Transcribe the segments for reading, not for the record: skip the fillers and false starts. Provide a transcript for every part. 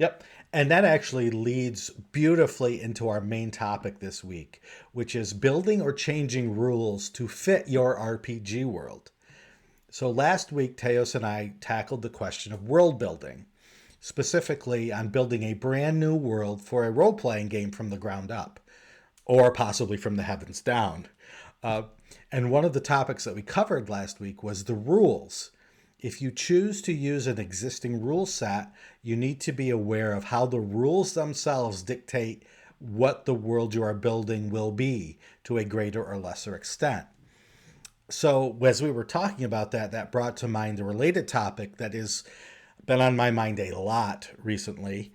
Yep. And that actually leads beautifully into our main topic this week, which is building or changing rules to fit your RPG world. So last week, Teos and I tackled the question of world building, specifically on building a brand new world for a role playing game from the ground up, or possibly from the heavens down. Uh, and one of the topics that we covered last week was the rules. If you choose to use an existing rule set, you need to be aware of how the rules themselves dictate what the world you are building will be to a greater or lesser extent. So, as we were talking about that, that brought to mind a related topic that has been on my mind a lot recently,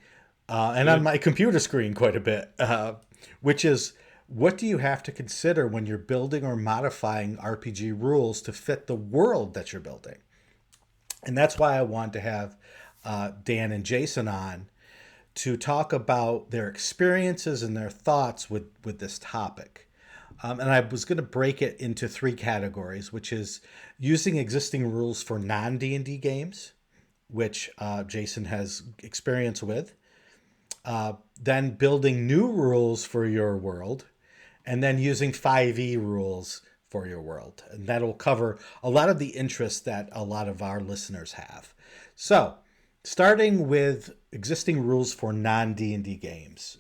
and on Good. my computer screen quite a bit, which is what do you have to consider when you're building or modifying RPG rules to fit the world that you're building? And that's why I want to have Dan and Jason on to talk about their experiences and their thoughts with this topic. And I was going to break it into three categories, which is using existing rules for non D&D games, which Jason has experience with, then building new rules for your world, and then using 5e rules for your world. And that'll cover a lot of the interests that a lot of our listeners have. So, starting with existing rules for non D&D games.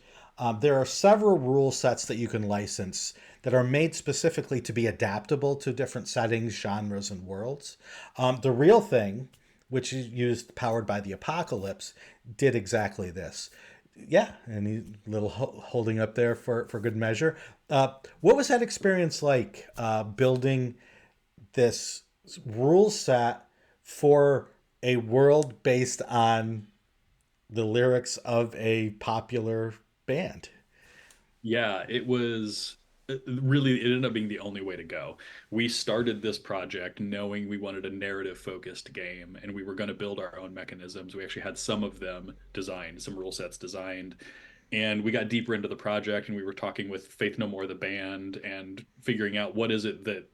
There are several rule sets that you can license that are made specifically to be adaptable to different settings, genres, and worlds. The Real Thing, which is used powered by the Apocalypse, did exactly this. Yeah, and he little holding up there for good measure. What was that experience like building this rule set for a world based on the lyrics of a popular band? Yeah, it was really, it ended up being the only way to go. We started this project knowing we wanted a narrative focused game and we were going to build our own mechanisms. We actually had some of them designed, some rule sets designed. And we got deeper into the project and we were talking with Faith No More, the band, and figuring out what is it that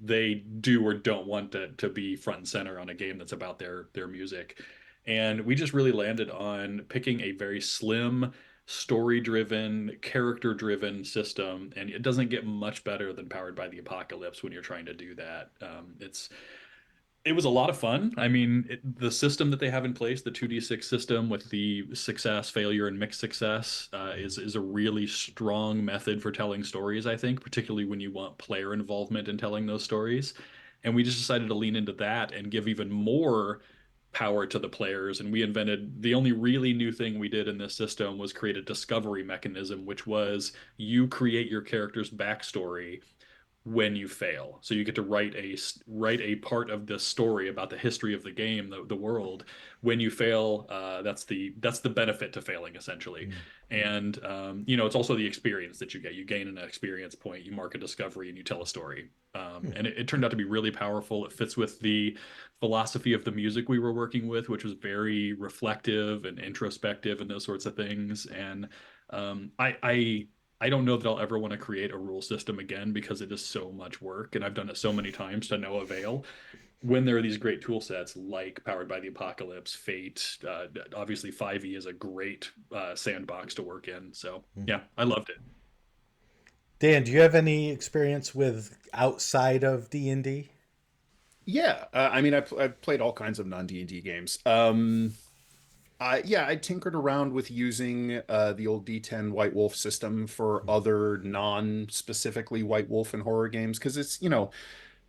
they do or don't want to be front and center on a game that's about their music. And we just really landed on picking a very slim, story driven, character driven system. And it doesn't get much better than Powered by the Apocalypse when you're trying to do that. It was a lot of fun. I mean, the system that they have in place, the 2d6 system with the success, failure, and mixed success, is a really strong method for telling stories, I think, particularly when you want player involvement in telling those stories. And we just decided to lean into that and give even more power to the players. And we invented the only really new thing we did in this system was create a discovery mechanism, which was you create your character's backstory when you fail. So you get to write a part of the story about the history of the game, the world. When you fail, that's the benefit to failing essentially. And it's also the experience that you get. You gain an experience point, you mark a discovery, and you tell a story. And it turned out to be really powerful. It fits with the philosophy of the music we were working with, which was very reflective and introspective and those sorts of things. And I don't know that I'll ever want to create a rule system again because it is so much work and I've done it so many times to no avail. When there are these great tool sets like Powered by the Apocalypse, Fate, obviously 5e is a great sandbox to work in. So yeah, I loved it. Dan, do you have any experience with outside of D&D? Yeah, I mean, I've played all kinds of non-D&D games. I tinkered around with using the old D10 White Wolf system for other non-specifically White Wolf and horror games because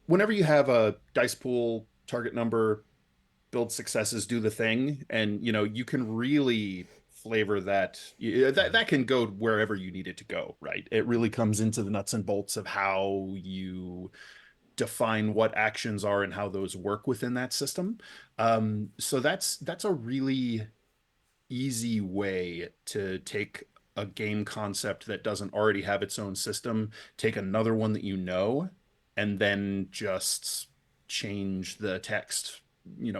whenever you have a dice pool, target number, build successes, do the thing, and you can really flavor that. That can go wherever you need it to go, right? It really comes into the nuts and bolts of how you define what actions are and how those work within that system. So that's a really easy way to take a game concept that doesn't already have its own system, take another one that and then just change the text,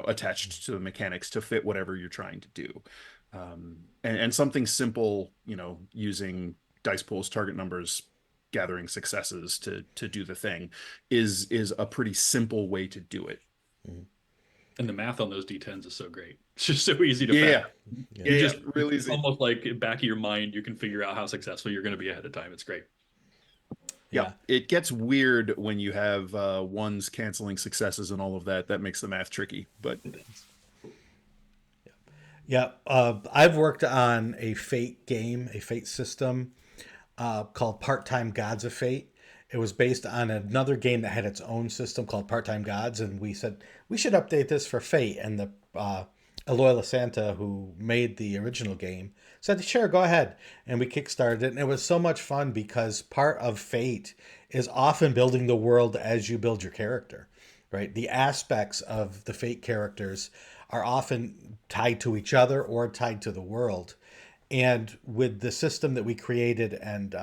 attached to the mechanics to fit whatever you're trying to do. And something simple, using dice pools, target numbers, gathering successes to do the thing is a pretty simple way to do it. And the math on those D10s is so great. It's just so easy to Yeah, factor. Yeah. You just really it's easy. almost like back of your mind, you can figure out how successful you're going to be ahead of time. It's great. Yeah, Yeah. it gets weird when you have ones canceling successes and all of that. That makes the math tricky. But Yeah. I've worked on a Fate game, a Fate system called Part Time Gods of Fate. It was based on another game that had its own system called Part Time Gods, and we said we should update this for Fate. And the Aloy Santa, who made the original game, said, "Sure, go ahead." And we kickstarted it, and it was so much fun because part of Fate is often building the world as you build your character, right? The aspects of the Fate characters are often tied to each other or tied to the world. And with the system that we created, and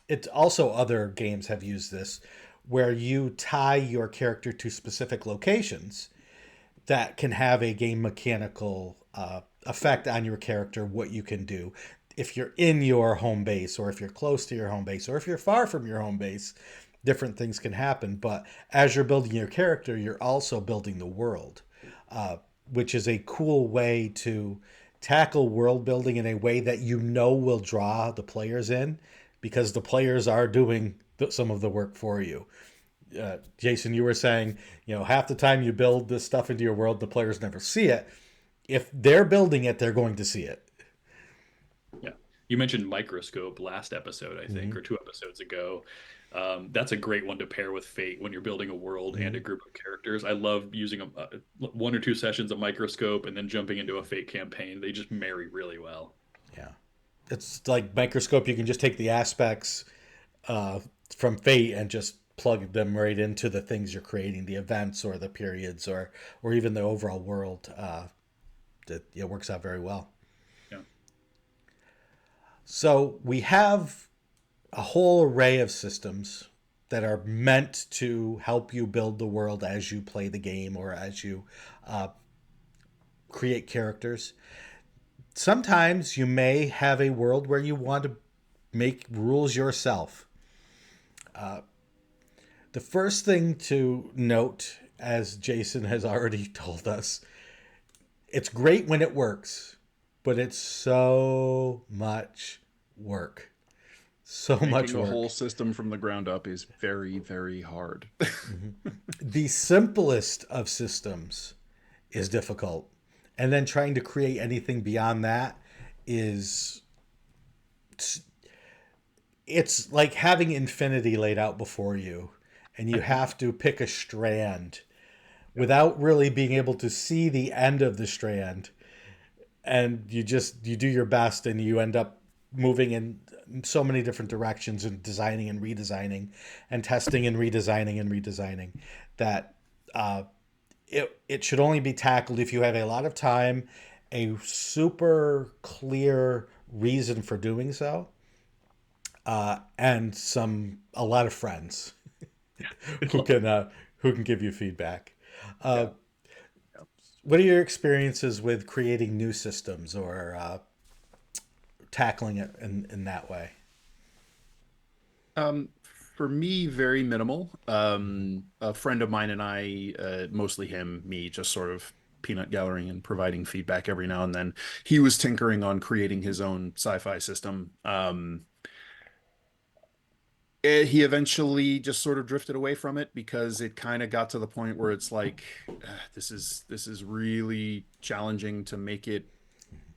it's also other games have used this, where you tie your character to specific locations that can have a game mechanical effect on your character, what you can do. If you're in your home base, or if you're close to your home base, or if you're far from your home base, different things can happen. But as you're building your character, you're also building the world, which is a cool way to tackle world building in a way that you know will draw the players in, because the players are doing some of the work for you. Jason, you were saying, half the time you build this stuff into your world, the players never see it. If they're building it, they're going to see it. Yeah. You mentioned microscope last episode, I think, Mm-hmm. or 2 episodes ago. That's a great one to pair with Fate when you're building a world and a Mm-hmm. group of characters. I love using 1 or 2 sessions of microscope and then jumping into a Fate campaign. They just marry really well. Yeah. It's like microscope. You can just take the aspects uh, from Fate and just plug them right into the things you're creating, the events or the periods, or even the overall world. It works out very well. Yeah. So we have a whole array of systems that are meant to help you build the world as you play the game or as you uh, create characters. Sometimes you may have a world where you want to make rules yourself. The first thing to note, as Jason has already told us, it's great when it works, but it's so much work. So much making a work. whole system from the ground up is very, very hard. The simplest of systems is difficult. And then trying to create anything beyond that is it's like having infinity laid out before you, and you have to pick a strand without really being able to see the end of the strand, and you do your best, and you end up moving in so many different directions and designing and redesigning and testing and redesigning that it should only be tackled if you have a lot of time, a super clear reason for doing so, and a lot of friends who can give you feedback. Uh, Yeah. what are your experiences with creating new systems or tackling it in that way? For me, very minimal. A friend of mine and I, mostly him, me, just sort of peanut gallerying and providing feedback every now and then. He was tinkering on creating his own sci-fi system. He eventually just sort of drifted away from it because it kind of got to the point where it's like, this is really challenging to make it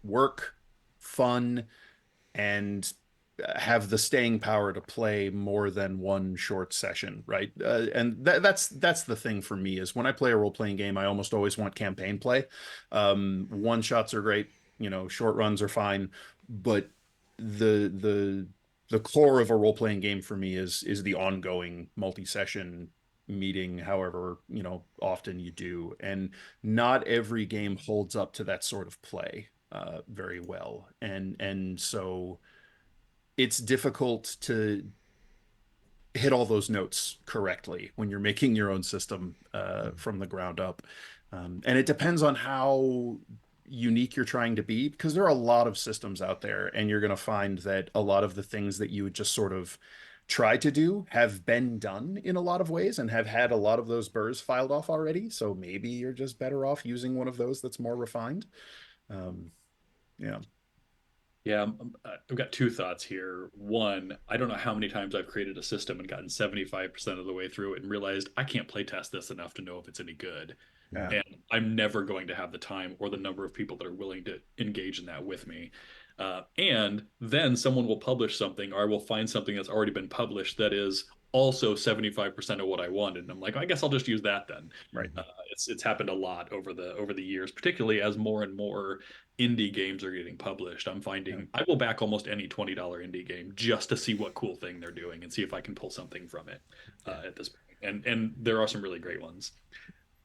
work, fun, and have the staying power to play more than one short session, right? And that's the thing for me is when I play a role-playing game, I almost always want campaign play. One shots are great, short runs are fine, but the the core of a role-playing game for me is the ongoing multi-session meeting, however, often you do. And not every game holds up to that sort of play very well. And so it's difficult to hit all those notes correctly when you're making your own system from the ground up. And it depends on how unique you're trying to be, because there are a lot of systems out there, and you're going to find that a lot of the things that you would just sort of try to do have been done in a lot of ways and have had a lot of those burrs filed off already. So maybe you're just better off using one of those that's more refined. Um, yeah. Yeah, I've got two thoughts here. One, I don't know how many times I've created a system and gotten 75% of the way through it and realized I can't play test this enough to know if it's any good. Yeah. And I'm never going to have the time or the number of people that are willing to engage in that with me. And then someone will publish something, or I will find something that's already been published that is also 75% of what I wanted. And I'm like, I guess I'll just use that then. Right. It's happened a lot over the years, particularly as more and more indie games are getting published. I'm finding I will back almost any $20 indie game just to see what cool thing they're doing and see if I can pull something from it at this point. And there are some really great ones.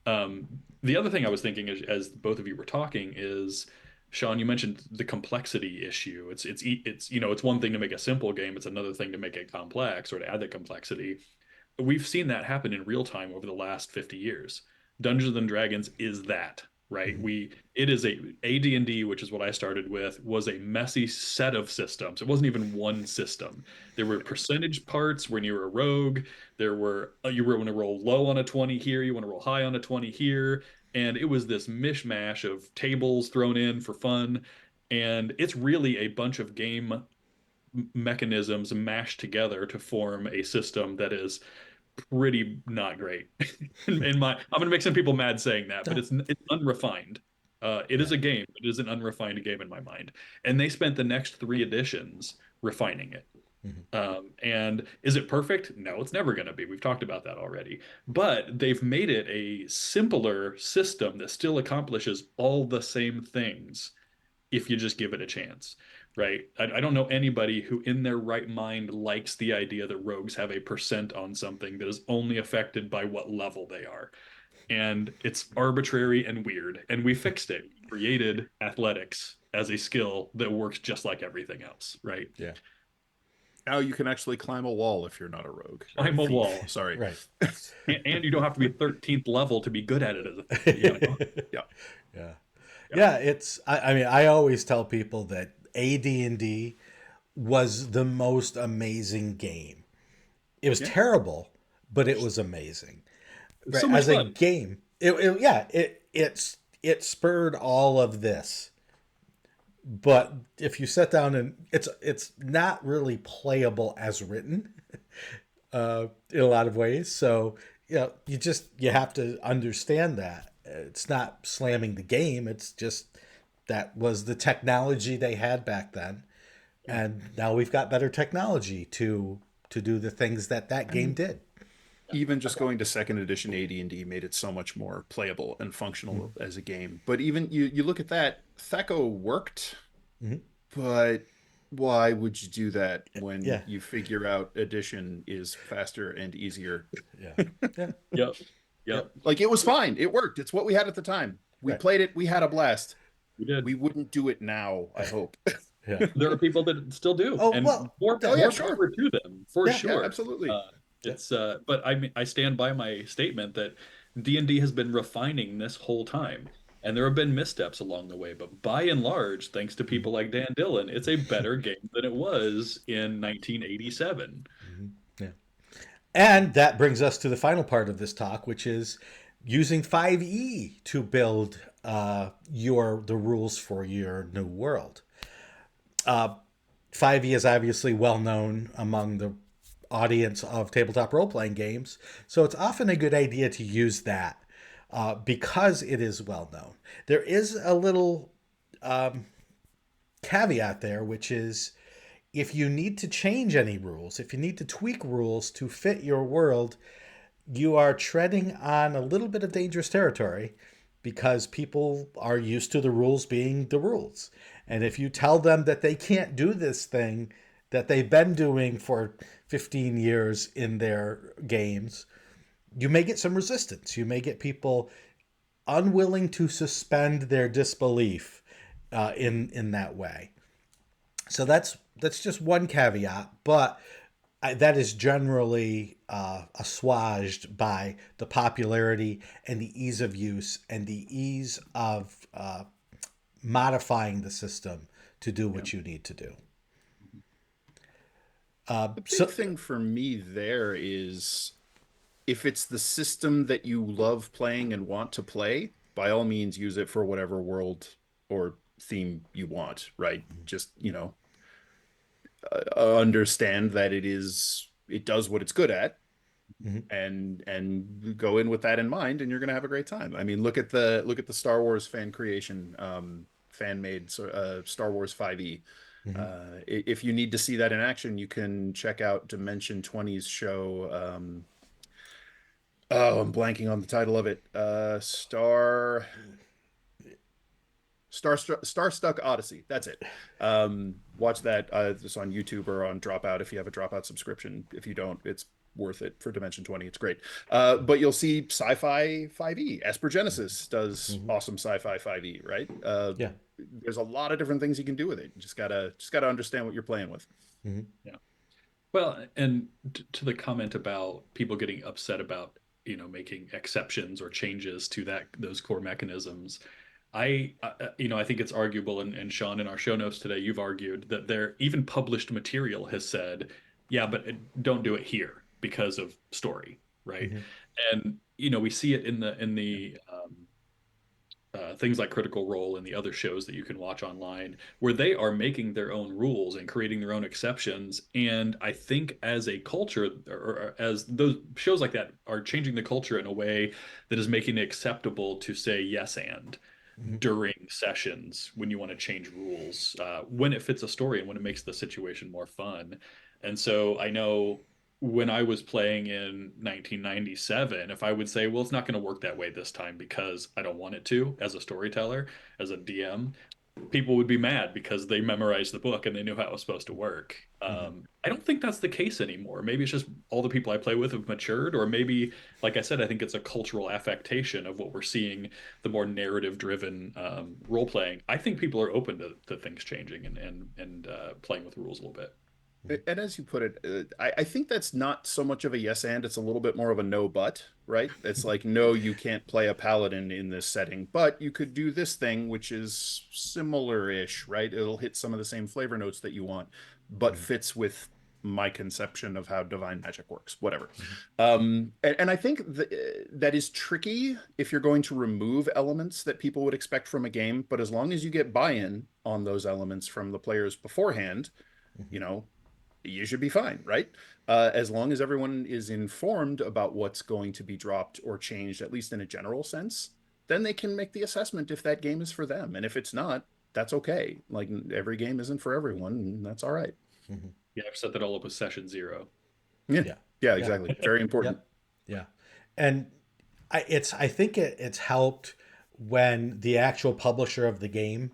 The other thing I was thinking as both of you were talking is, Shawn, you mentioned the complexity issue. It's one thing to make a simple game. It's another thing to make it complex or to add the complexity. We've seen that happen in real time over the last 50 years. Dungeons and Dragons is that, right? It is a AD&D, which is what I started with, was a messy set of systems. It wasn't even one system. There were percentage parts when you were a rogue. There were you were going to roll low on a 20 here, you want to roll high on a 20 here, and it was this mishmash of tables thrown in for fun. And it's really a bunch of game mechanisms mashed together to form a system that is pretty not great. I'm going to make some people mad saying that, but it's unrefined. It is a game. It is an unrefined game in my mind. And they spent the next three editions refining it. And is it perfect? No, it's never going to be. We've talked about that already. But they've made it a simpler system that still accomplishes all the same things if you just give it a chance, right? I don't know anybody who in their right mind likes the idea that rogues have a percent on something that is only affected by what level they are. And it's arbitrary and weird. And we fixed it. We created athletics as a skill that works just like everything else, right? Yeah. Now you can actually climb a wall if you're not a rogue. Climb a wall. Sorry. Right. And you don't have to be 13th level to be good at it as a thing. You know? Yeah. Yeah. Yeah, I mean, I always tell people that AD&D was the most amazing game. It was terrible, but it was amazing. Right? So much As a fun. game, it spurred all of this. But if you sit down and it's not really playable as written in a lot of ways. So you have to understand that. It's not slamming the game. It's just that was the technology they had back then, and now we've got better technology to do the things that game did. Even just going to second edition AD&D made it so much more playable and functional as a game. But even you look at that, Thaco worked, but why would you do that when you figure out addition is faster and easier? Yep. Like, it was fine. It worked. It's what we had at the time. We played it. We had a blast. We did. We wouldn't do it now, I hope. There are people that still do. Oh, and well, more sure. power to them, for sure. Yeah, absolutely. But I stand by my statement that D&D has been refining this whole time. And there have been missteps along the way, but by and large, thanks to people like Dan Dillon, it's a better game than it was in 1987. Yeah. And that brings us to the final part of this talk, which is using 5e to build the rules for your new world. 5e is obviously well known among the audience of tabletop role-playing games, so it's often a good idea to use that because it is well known. There is a little caveat there, which is if you need to change any rules, if you need to tweak rules to fit your world, you are treading on a little bit of dangerous territory because people are used to the rules being the rules. And if you tell them that they can't do this thing that they've been doing for 15 years in their games, you may get some resistance. You may get people unwilling to suspend their disbelief in that way. So that's just one caveat, but that is generally assuaged by the popularity and the ease of use and the ease of modifying the system to do what you need to do. The big So thing for me there is if it's the system that you love playing and want to play, by all means use it for whatever world or theme you want, right? Just, understand that it does what it's good at, Mhm. and go in with that in mind, and you're going to have a great time. I mean, look at the Star Wars fan creation, fan made Star Wars 5e. Mhm. If you need to see that in action, you can check out Dimension 20's show. Oh, I'm blanking on the title of it. Star Stuck Odyssey. That's it. Watch that. It's on YouTube or on Dropout if you have a Dropout subscription. If you don't, it's worth it for Dimension 20. It's great. But you'll see Sci-Fi 5e. Esper Genesis does Mhm. awesome Sci-Fi 5e, right? Yeah. There's a lot of different things you can do with it. You just gotta understand what you're playing with. Mhm. Yeah. Well, and to the comment about people getting upset about, making exceptions or changes to those core mechanisms, I think it's arguable, and Shawn, in our show notes today, you've argued that there even published material has said, yeah, but don't do it here because of story, right? Mhm. And we see it in the things like Critical Role and the other shows that you can watch online, where they are making their own rules and creating their own exceptions. And I think as a culture, or as those shows like that are changing the culture in a way that is making it acceptable to say yes and Mhm. during sessions when you want to change rules, when it fits a story and when it makes the situation more fun. And so I know when I was playing in 1997, if I would say, well, it's not going to work that way this time because I don't want it to, as a storyteller, as a DM, people would be mad because they memorized the book and they knew how it was supposed to work. Mhm. I don't think that's the case anymore. Maybe it's just all the people I play with have matured, or maybe, like I said, I think it's a cultural affectation of what we're seeing, the more narrative-driven role playing. I think people are open to things changing and playing with rules a little bit. And as you put it, I think that's not so much of a yes and, it's a little bit more of a no but, right? It's like, no, you can't play a paladin in this setting, but you could do this thing, which is similar-ish, right? It'll hit some of the same flavor notes that you want, but Mhm. fits with my conception of how divine magic works, whatever. Mhm. And I think that is tricky if you're going to remove elements that people would expect from a game, but as long as you get buy-in on those elements from the players beforehand, Mhm. you know, you should be fine, right? As long as everyone is informed about what's going to be dropped or changed, at least in a general sense, then they can make the assessment if that game is for them. And if it's not, that's okay. Like every game isn't for everyone, and that's all right. Mhm. Yeah, I've set that all up with session zero. Yeah. Yeah. Yeah, Yeah. exactly. Very important. Yep. Yeah. And I think it's helped when the actual publisher of the game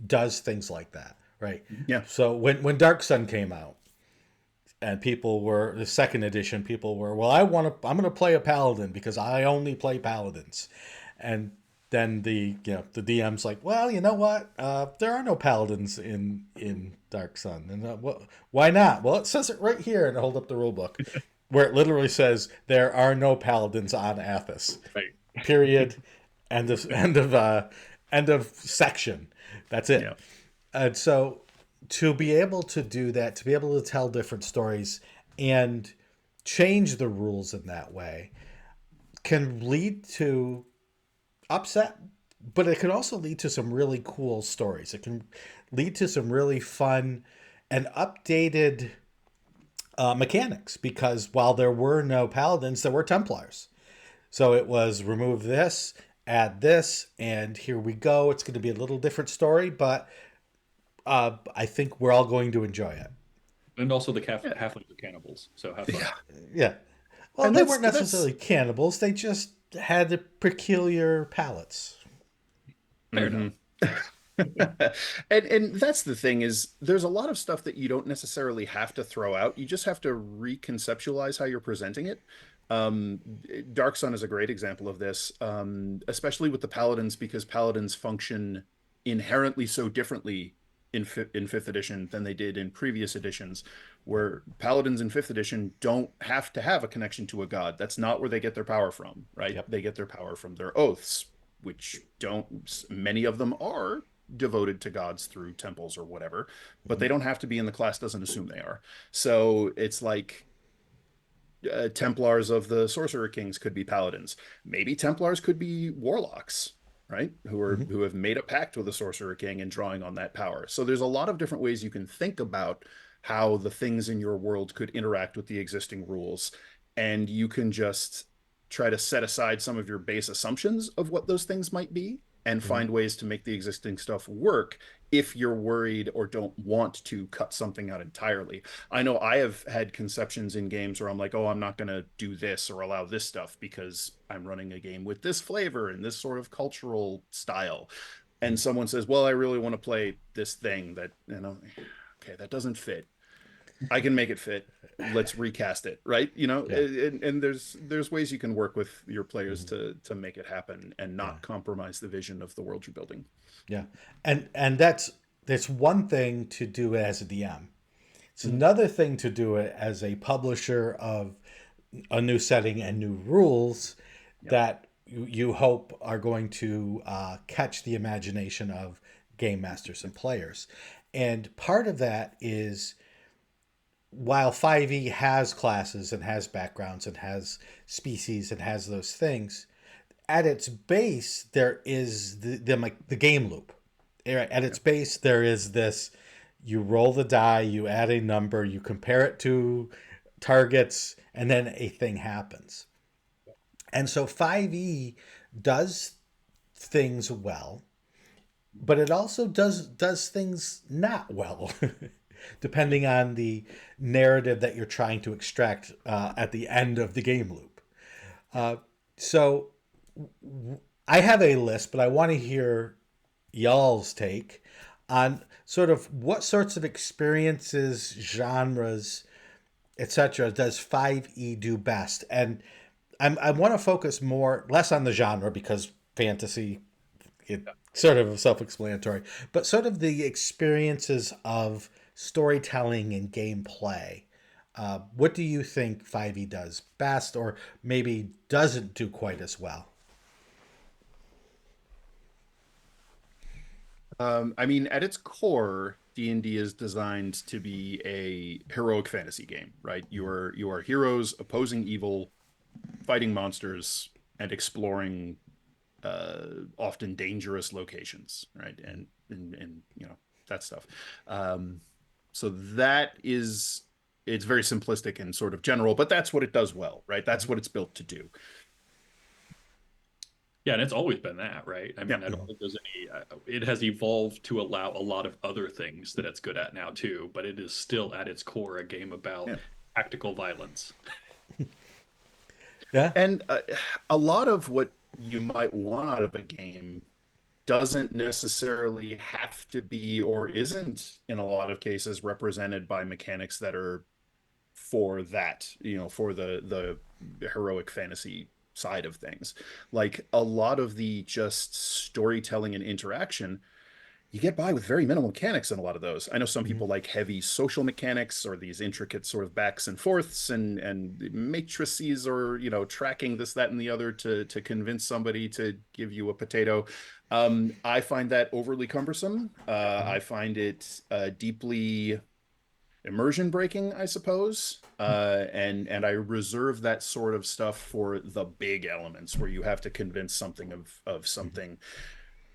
does things like that, right? Yeah. So when Dark Sun came out, and people were the second edition, people were, well, I'm going to play a paladin because I only play paladins, and then the DM's like, well, you know what? There are no paladins in Dark Sun, and why not? Well, it says it right here, and I hold up the rule book, where it literally says there are no paladins on Athos. Right. Period. End of section. That's it. Yeah. And so to be able to do that, to be able to tell different stories and change the rules in that way can lead to upset, but it can also lead to some really cool stories. It can lead to some really fun and updated mechanics because while there were no paladins, there were Templars. So it was remove this, add this, and here we go. It's going to be a little different story, but I think we're all going to enjoy it. And also the Yeah. halflings are cannibals, so have fun. Yeah. Yeah. Well, And they that's weren't necessarily cannibals. They just had peculiar palates. Fair enough. Mhm. And that's the thing is there's a lot of stuff that you don't necessarily have to throw out. You just have to reconceptualize how you're presenting it. Um, Dark Sun is a great example of this, especially with the paladins because paladins function inherently so differently in fifth edition than they did in previous editions, where paladins in fifth edition don't have to have a connection to a god. That's not where they get their power from, right? Yep. They get their power from their oaths, which don't many of them are devoted to gods through temples or whatever, but they don't have to be, and the class doesn't assume they are. So it's like Templars of the Sorcerer Kings could be paladins. Maybe Templars could be warlocks, right? Who have made a pact with the Sorcerer King and drawing on that power. So there's a lot of different ways you can think about how the things in your world could interact with the existing rules, and you can just try to set aside some of your base assumptions of what those things might be and Mhm. find ways to make the existing stuff work if you're worried or don't want to cut something out entirely. I know I have had conceptions in games where I'm like, oh, I'm not going to do this or allow this stuff because I'm running a game with this flavor and this sort of cultural style. And someone says, well, I really want to play this thing that, okay, that doesn't fit. I can make it fit. Let's recast it, right? Yeah. And there's ways you can work with your players Mhm. to make it happen and Yeah. not compromise the vision of the world you're building. Yeah. And that's one thing to do as a DM. It's Mhm. another thing to do it as a publisher of a new setting and new rules Yep. that you hope are going to catch the imagination of game masters and players. And part of that is while 5e has classes and has backgrounds and has species and has those things, at its base there is the game loop. At its base there is this: you roll the die, you add a number, you compare it to targets, and then a thing happens. And so 5e does things well, but it also does things not well, depending on the narrative that you're trying to extract at the end of the game loop. So I have a list, but I want to hear y'all's take on sort of what sorts of experiences, genres, etc. does 5e do best. And I want to focus less on the genre because fantasy, it sort of self-explanatory, but sort of the experiences of storytelling and gameplay. What do you think 5e does best, or maybe doesn't do quite as well? I mean, at its core, D&D is designed to be a heroic fantasy game, right? You are heroes opposing evil, fighting monsters, and exploring often dangerous locations, right? And that stuff. So that is it's very simplistic and sort of general, but that's what it does well, right? That's what it's built to do. Yeah, and it's always been that, right? I Yeah. mean, I don't think there's any. It has evolved to allow a lot of other things that it's good at now too, but it is still at its core a game about Yeah. tactical violence. Yeah. And a lot of what you might want out of a game doesn't necessarily have to be or isn't in a lot of cases represented by mechanics that are for that, for the heroic fantasy side of things. Like a lot of the just storytelling and interaction, you get by with very minimal mechanics in a lot of those. I know some Mhm. people like heavy social mechanics or these intricate sort of backs and forths and matrices or tracking this, that, and the other to convince somebody to give you a potato. I find that overly cumbersome. I find it deeply immersion breaking, I suppose. And I reserve that sort of stuff for the big elements where you have to convince something of something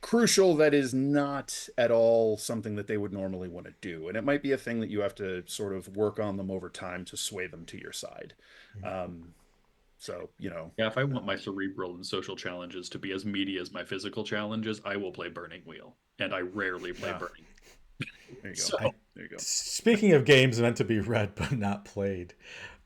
crucial that is not at all something that they would normally want to do. And it might be a thing that you have to sort of work on them over time to sway them to your side. Um, so. Yeah, if I want my cerebral and social challenges to be as meaty as my physical challenges, I will play Burning Wheel, and I rarely play Yeah. Burning. There you go. So, I, There you go. speaking of games meant to be read but not played,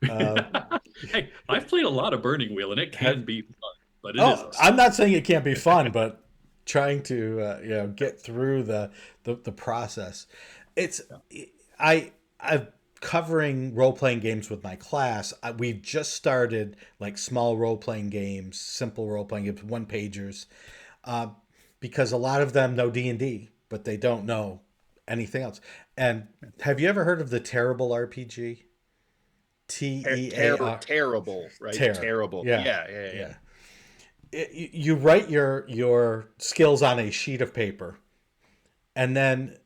uh, hey, I've played a lot of Burning Wheel, and it have can be fun, but it is oh, a I'm not saying it can't be fun, but trying to get through the process. It's I'm covering role playing games with my class. We've just started like small role playing games, simple role playing games, one pagers, uh, because a lot of them know D&D, but they don't know anything else. And have you ever heard of the Terrible RPG? TEAR. Terrible, right? Terror. Terrible. Yeah. Yeah, yeah, yeah. Yeah. You write your skills on a sheet of paper, And then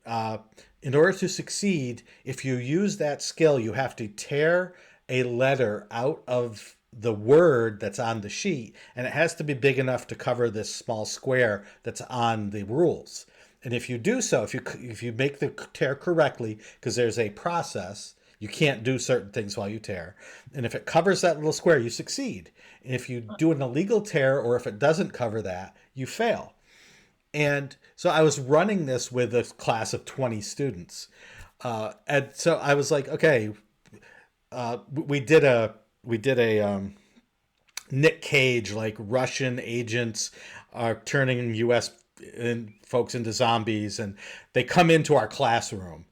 in order to succeed, if you use that skill, you have to tear a letter out of the word that's on the sheet, and it has to be big enough to cover this small square that's on the rules. And if you do so, if you make the tear correctly, because there's a process, you can't do certain things while you tear. And if it covers that little square, you succeed. And if you do an illegal tear, or if it doesn't cover that, you fail. And so I was running this with a class of 20 students. And so I was like, okay, we did a Nick Cage, like Russian agents are turning U.S. Folks into zombies, and they come into our classroom.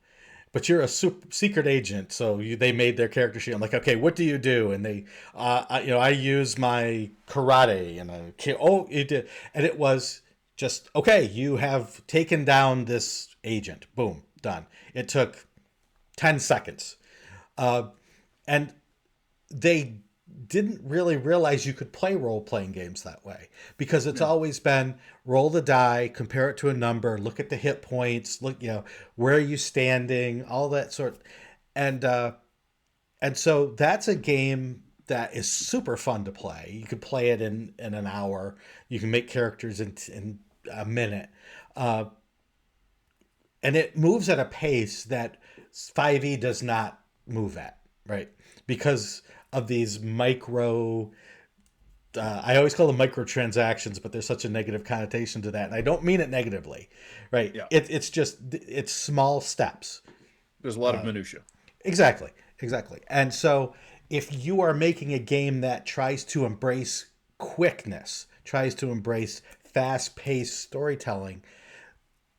But you're a secret agent, so they made their character sheet. I'm like, okay, what do you do? And they, I use my karate, and you did, and it was just okay. You have taken down this agent. Boom, done. It took 10 seconds, and they didn't really realize you could play role-playing games that way, because it's always been roll the die, compare it to a number, look at the hit points, look, where are you standing, all that sort. And so that's a game that is super fun to play. You could play it in an hour. You can make characters in a minute. And it moves at a pace that 5e does not move at, right? Because of these micro, I always call them microtransactions, but there's such a negative connotation to that. And I don't mean it negatively, right? Yeah. It's small steps. There's a lot of minutia. Exactly. And so if you are making a game that tries to embrace quickness, tries to embrace fast-paced storytelling,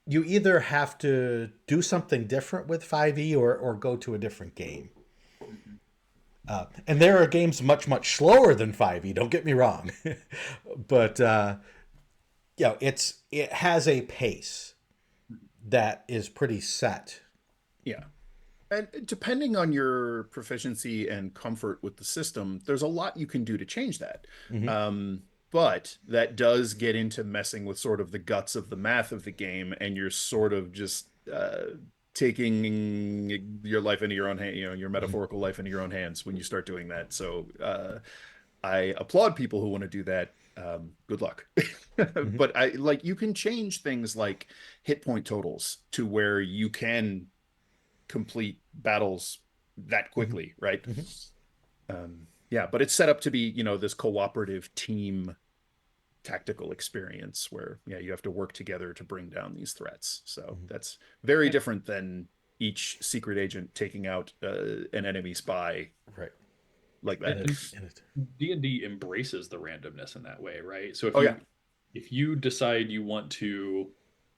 you either have to do something different with 5e or go to a different game. And there are games much, much slower than 5e, don't get me wrong. But, it has a pace that is pretty set. Yeah. And depending on your proficiency and comfort with the system, there's a lot you can do to change that. But that does get into messing with sort of the guts of the math of the game, and you're sort of just taking your life into your own hand, your metaphorical life into your own hands when you start doing that. So I applaud people who want to do that. Good luck. But you can change things like hit point totals to where you can complete battles that quickly, right? But it's set up to be, this cooperative team tactical experience where you have to work together to bring down these threats. So that's very different than each secret agent taking out an enemy spy, right? Like that. D&D embraces the randomness in that way, right? So if you decide you want to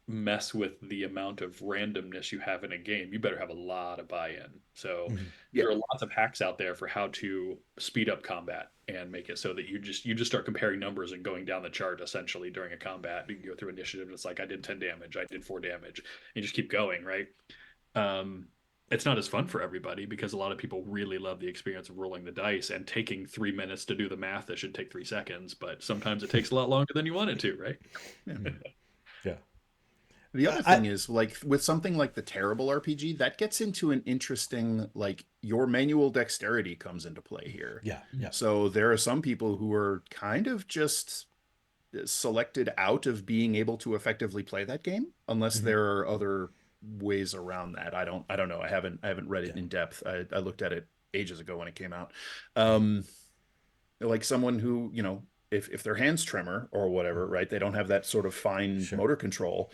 mess with the amount of randomness you have in a game, you better have a lot of buy-in. So there are lots of hacks out there for how to speed up combat and make it so that you just start comparing numbers and going down the chart essentially during a combat. You can go through initiative and it's like, I did 10 damage, I did 4 damage, and you just keep going, right? It's not as fun for everybody because a lot of people really love the experience of rolling the dice and taking 3 minutes to do the math that should take 3 seconds, but sometimes it takes a lot longer than you want it to, right? Yeah. The other thing is, like, with something like the Tearable RPG, that gets into an interesting, like, your manual dexterity comes into play here. Yeah. So there are some people who are kind of just selected out of being able to effectively play that game, unless there are other ways around that. I don't know. I haven't read it in depth. I looked at it ages ago when it came out. Like someone who, if their hands tremor or whatever, right? They don't have that sort of fine motor control.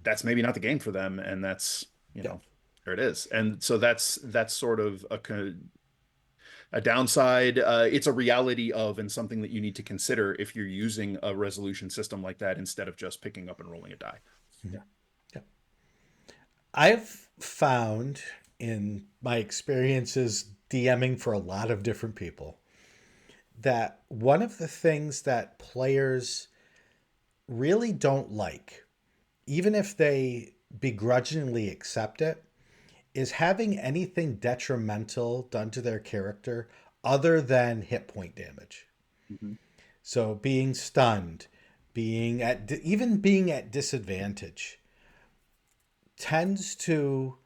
That's maybe not the game for them, and that's there it is. And so that's sort of a downside. It's a reality of, and something that you need to consider if you're using a resolution system like that instead of just picking up and rolling a die. I've found in my experiences DMing for a lot of different people that one of the things that players really don't like, even if they begrudgingly accept it, is having anything detrimental done to their character other than hit point damage. So being stunned, being at disadvantage. tends to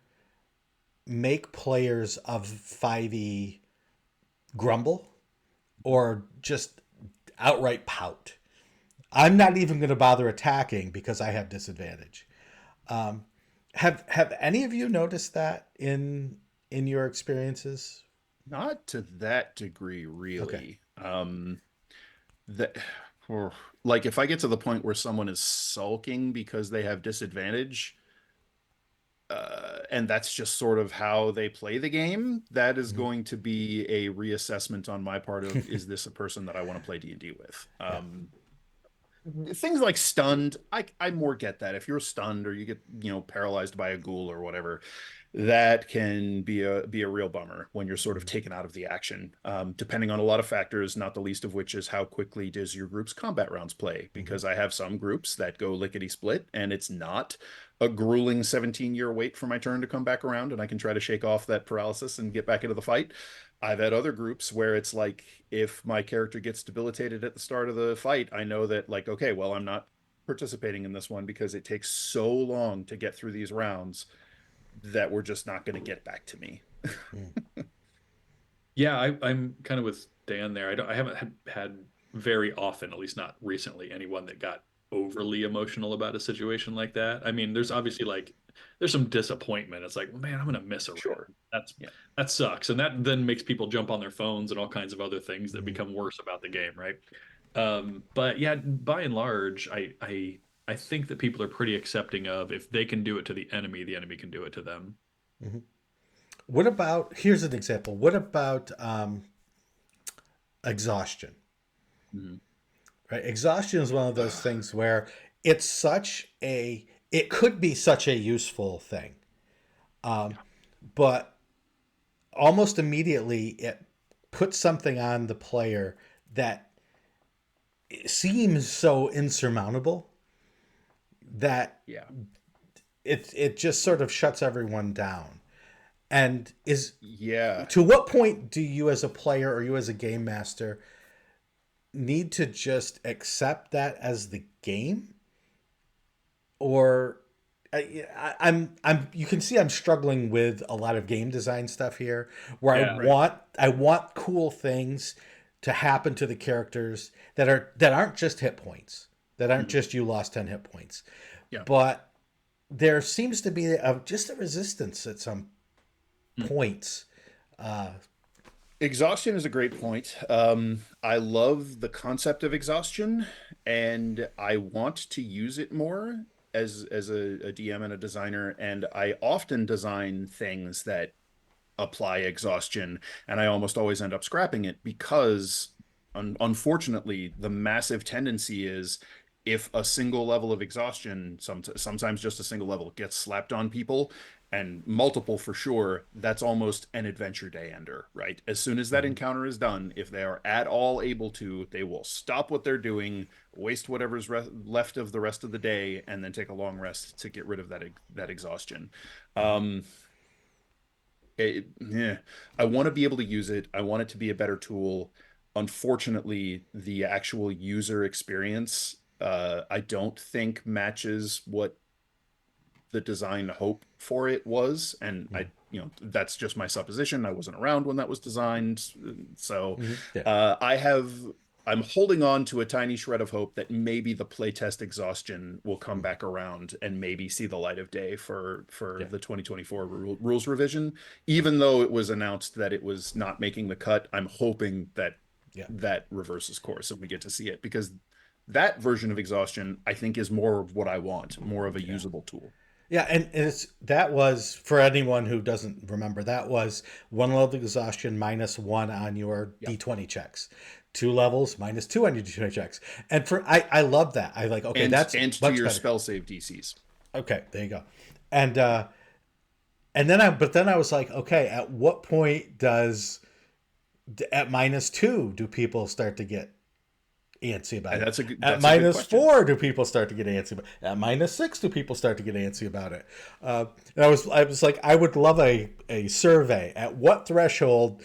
make players of 5e grumble or just outright pout. I'm not even going to bother attacking because I have disadvantage. Have any of you noticed that in your experiences? Not to that degree, Okay. really. That or, like if I get to the point where someone is sulking because they have disadvantage, and that's just sort of how they play the game, that is Mhm. going to be a reassessment on my part of, is this a person that I want to play D&D with? Yeah. Things like stunned, I more get that. If you're stunned or you get, paralyzed by a ghoul or whatever, that can be a real bummer when you're sort of Mhm. taken out of the action, depending on a lot of factors, not the least of which is how quickly does your group's combat rounds play. Mhm. Because I have some groups that go lickety split, and it's not a grueling 17-year wait for my turn to come back around, and I can try to shake off that paralysis and get back into the fight. I've had other groups where it's like, if my character gets debilitated at the start of the fight, I know that, like, okay, well, I'm not participating in this one because it takes so long to get through these rounds that we're just not going to get back to me. Mhm. Yeah, I'm kind of with Dan there. I haven't had very often, at least not recently, anyone that got overly emotional about a situation like that. I mean, there's obviously like there's some disappointment. It's like, man, I'm gonna miss a round. Sure. That's Yeah. that sucks, and that then makes people jump on their phones and all kinds of other things that Mhm. become worse about the game, right? But yeah, by and large, I think that people are pretty accepting of if they can do it to the enemy can do it to them. Mhm. What about, here's an example. What about exhaustion? Mhm. Right? Exhaustion is one of those things where it's such a, it could be such a useful thing. But almost immediately it puts something on the player that seems so insurmountable that Yeah. it just sort of shuts everyone down. And is, Yeah. to what point do you as a player or you as a game master need to just accept that as the game? Or I'm you can see I'm struggling with a lot of game design stuff here where Yeah, right. I want cool things to happen to the characters that aren't just hit points, that aren't Mhm. just you lost 10 hit points, Yeah. but there seems to be just a resistance at some points. Uh, Exhaustion is a great point. I love the concept of exhaustion, and I want to use it more as a DM and a designer. And I often design things that apply exhaustion, and I almost always end up scrapping it because, unfortunately, the massive tendency is, if a single level of exhaustion, sometimes just a single level, gets slapped on people, and multiple for sure, that's almost an adventure day ender, right? As soon as that mhm, encounter is done, if they are at all able to, they will stop what they're doing, waste whatever's left of the rest of the day, and then take a long rest to get rid of that exhaustion. mhm, Um, yeah, I want to be able to use it. I want it to be a better tool. Unfortunately, the actual user experience, I don't think matches what the design hope for it was. And mhm, that's just my supposition. I wasn't around when that was designed. So yeah, I have, I'm holding on to a tiny shred of hope that maybe the playtest exhaustion will come mhm, back around and maybe see the light of day for yeah, the 2024 rules revision. Even though it was announced that it was not making the cut, I'm hoping that yeah, that reverses course and we get to see it, because that version of exhaustion, I think, is more of what I want, more of a yeah. usable tool. Yeah, and it's that was, for anyone who doesn't remember, that was one level of exhaustion minus one on your Yeah. D20 checks, two levels minus two on your D20 checks, and I love that. I like, okay, and that's and to much your better. spell save DCs. Okay, there you go, and then I was like, okay, at what point does, at minus two, do people start to get antsy about And it? At that's a good minus question. four, do people start to get antsy about it? At minus six, do people start to get antsy about it? And I was like, I would love a survey. At what threshold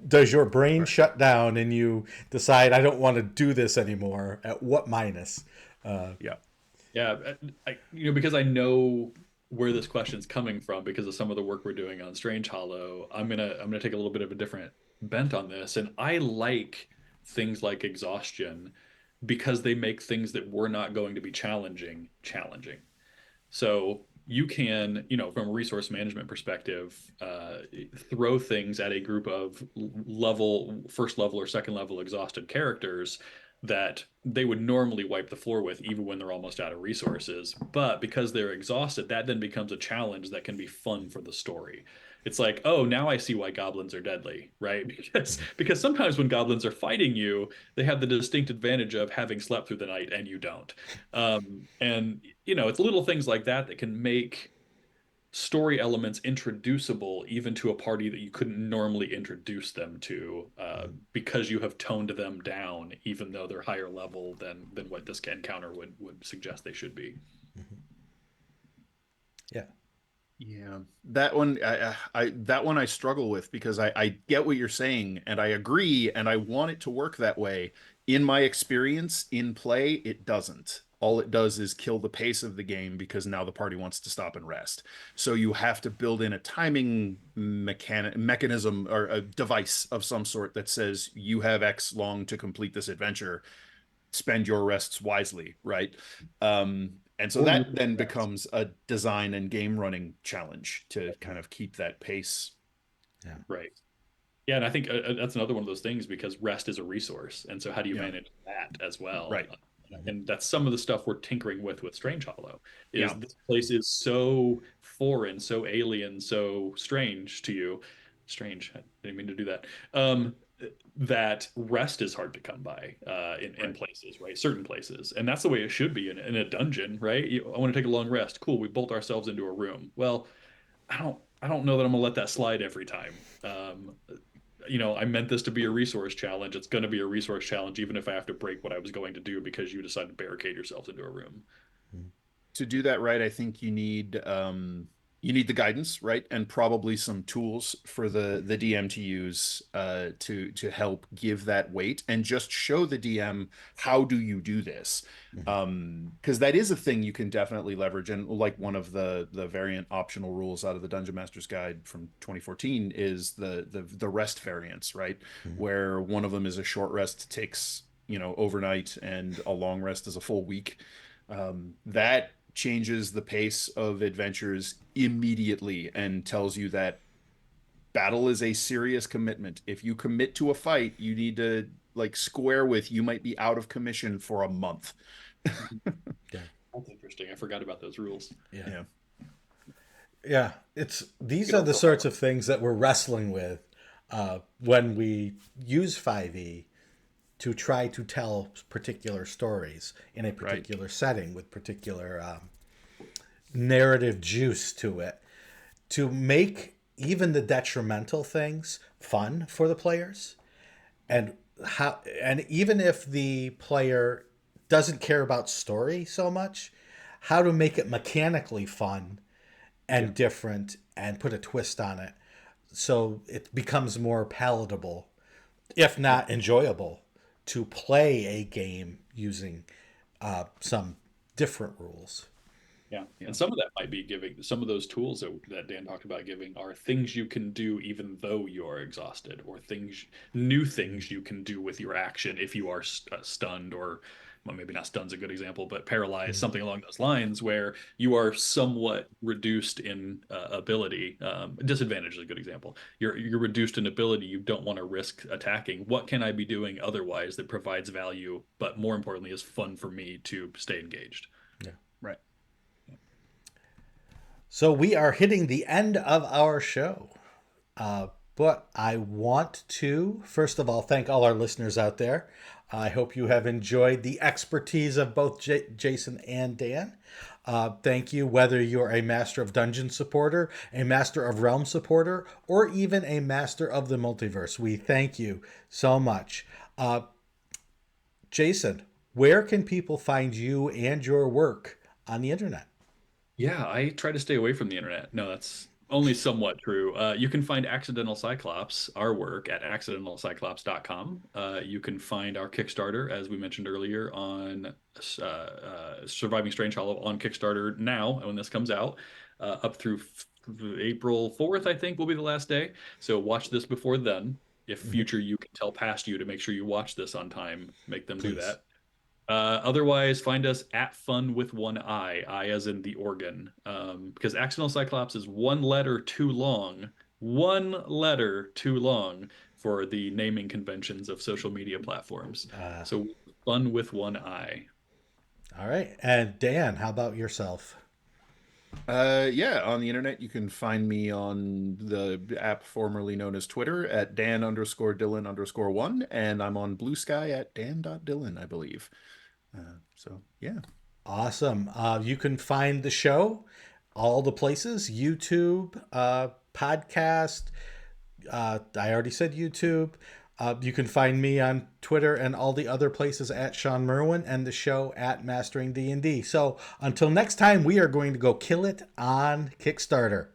does your brain Right. shut down and you decide I don't want to do this anymore? At what minus? Yeah. Yeah, because I know where this question's coming from because of some of the work we're doing on Strange Hollow. I'm gonna take a little bit of a different bent on this, and I like things like exhaustion because they make things that were not going to be challenging challenging. So you can, from a resource management perspective, throw things at a group of first level or second level exhausted characters that they would normally wipe the floor with, even when they're almost out of resources. But because they're exhausted, that then becomes a challenge that can be fun for the story. It's like, oh, now I see why goblins are deadly, right? Because sometimes when goblins are fighting you, they have the distinct advantage of having slept through the night and you don't. And it's little things like that that can make story elements introducible even to a party that you couldn't normally introduce them to, because you have toned them down, even though they're higher level than what this encounter would suggest they should be. Yeah. Yeah, that one that one I struggle with because I get what you're saying and I agree and I want it to work that way. In my experience in play, it doesn't. All it does is kill the pace of the game because now the party wants to stop and rest. So you have to build in a timing mechanism or a device of some sort that says you have X long to complete this adventure. Spend your rests wisely, right? And so Or that lose then rest. becomes a design and game running challenge to kind of keep that pace. Yeah. Right. Yeah, and I think that's another one of those things because rest is a resource, and so how do you Yeah, manage that as well? right. And that's some of the stuff we're tinkering with Strange Hollow. Is Yeah, this place is so foreign, so alien, so strange to you? Strange. I didn't mean to do that. That rest is hard to come by in right. places, right? Certain places, and that's the way it should be in a dungeon, right? I want to take a long rest. Cool. We bolt ourselves into a room. Well, I don't know that I'm gonna let that slide every time. I meant this to be a resource challenge. It's going to be a resource challenge, even if I have to break what I was going to do because you decided to barricade yourselves into a room. To do that right, I think you need the guidance, right? And probably some tools for the DM to use to help give that weight and just show the DM how do you do this. Because that is a thing you can definitely leverage. And like one of the variant optional rules out of the Dungeon Master's Guide from 2014 is the rest variants, right? Where one of them is a short rest takes, overnight and a long rest is a full week. That changes the pace of adventures immediately and tells you that battle is a serious commitment. If you commit to a fight, you need to like square with you might be out of commission for a month. Yeah. That's interesting. I forgot about those rules. Yeah. Yeah. Yeah. These Get are a the roll. sorts of things that we're wrestling with when we use 5e to try to tell particular stories in a Right. particular setting with particular narrative juice to it, to make even the detrimental things fun for the players. And even if the player doesn't care about story so much, how to make it mechanically fun Yeah. and different and put a twist on it so it becomes more palatable, if Yeah. not enjoyable, to play a game using some different rules. Yeah. Yeah. And some of that might be giving some of those tools that Dan talked about giving are things you can do even though you're exhausted, or new things you can do with your action if you are stunned, or well, maybe not stunned's a good example, but paralyzed, something along those lines where you are somewhat reduced in ability. Disadvantage is a good example. You're reduced in ability. You don't want to risk attacking. What can I be doing otherwise that provides value, but more importantly, is fun for me to stay engaged? Yeah. Right. So we are hitting the end of our show. But I want to, first of all, thank all our listeners out there. I hope you have enjoyed the expertise of both Jason and Dan. Thank you, whether you're a Master of Dungeon supporter, a Master of Realm supporter, or even a Master of the Multiverse. We thank you so much. Jason, where can people find you and your work on the internet? Yeah, I try to stay away from the internet. No, that's only somewhat true. You can find Accidental Cyclops, our work, at accidentalcyclops.com. You can find our Kickstarter, as we mentioned earlier, on Surviving Strange Hollow on Kickstarter now when this comes out. up through April 4th, I think will be the last day. So watch this before then. If future you can tell past you to make sure you watch this on time, make them do Please. that. Otherwise, find us at Fun with one I as in the organ, because Accidental Cyclops is one letter too long, one letter too long for the naming conventions of social media platforms. So Fun with one I. All right. And Dan, how about yourself? Yeah, on the internet, you can find me on the app formerly known as Twitter at Dan_Dillon_1, and I'm on Blue Sky at Dan.Dillon, I believe. So yeah. Awesome. You can find the show all the places: YouTube, podcast. I already said YouTube. You can find me on Twitter and all the other places at Shawn Merwin, and the show at Mastering D&D. So until next time, we are going to go kill it on Kickstarter.